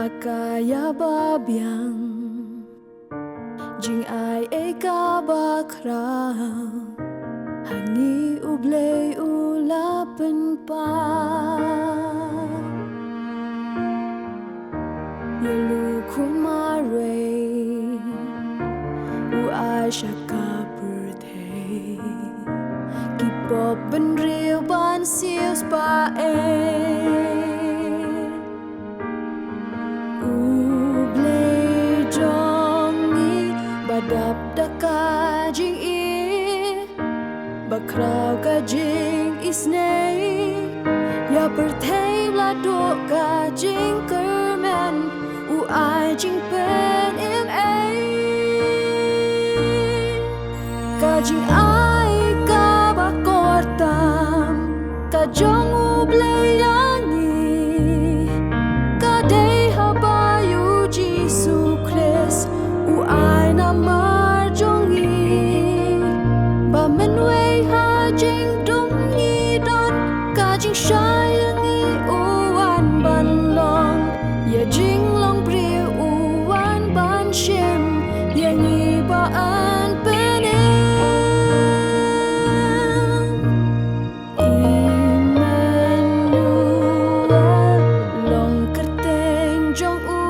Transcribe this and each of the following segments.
Akaya babyang jing ai eka bakra hangi ublay ulapan pa yalu kumare u ai shaka birthday kipop ben real ban sios pa badap daka jing bakrau ka jing isnay ya pertay la do ka jing kerman u ai jing pen im ai ka jing ai ka bakortam ka jong u blayani ka day habayu Jesus Christ u ai na mar jongi ba men wei ha jing dong ni don ka jing shai ngi u an ban long ya jing long pri u an ban shem ya ngi ba an pen Emmanuel long kerteng jong u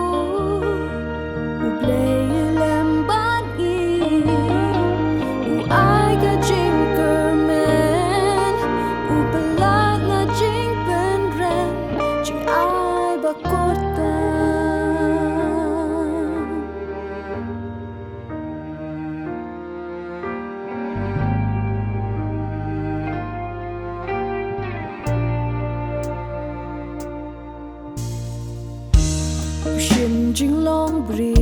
play Shin jing long bri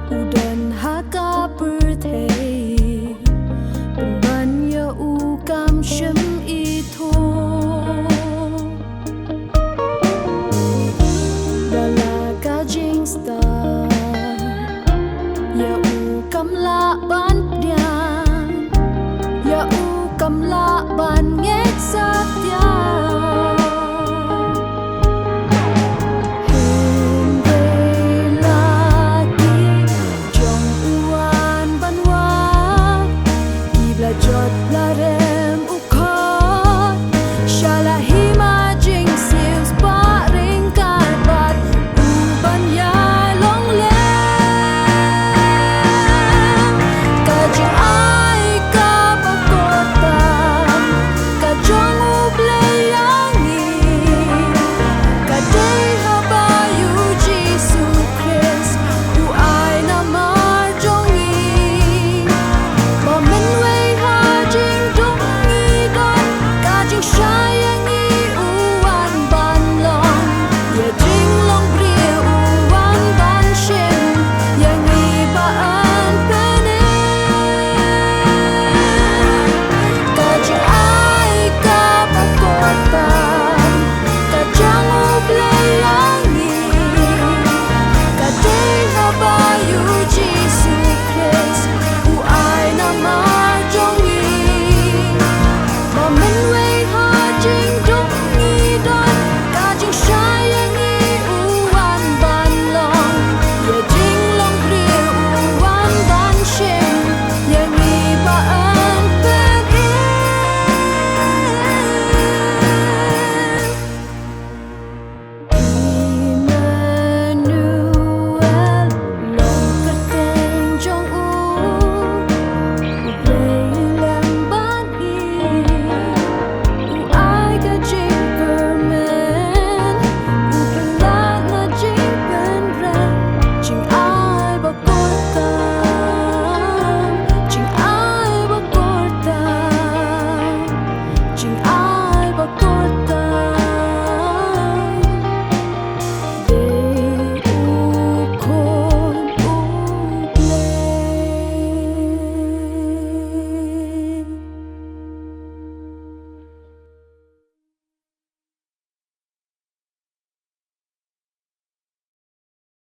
udan haka birthday ban ya u kam shem I tho dala ka jing star ya u kam la ban dian ya u kam la ban ngek satya jot la rem u khot shala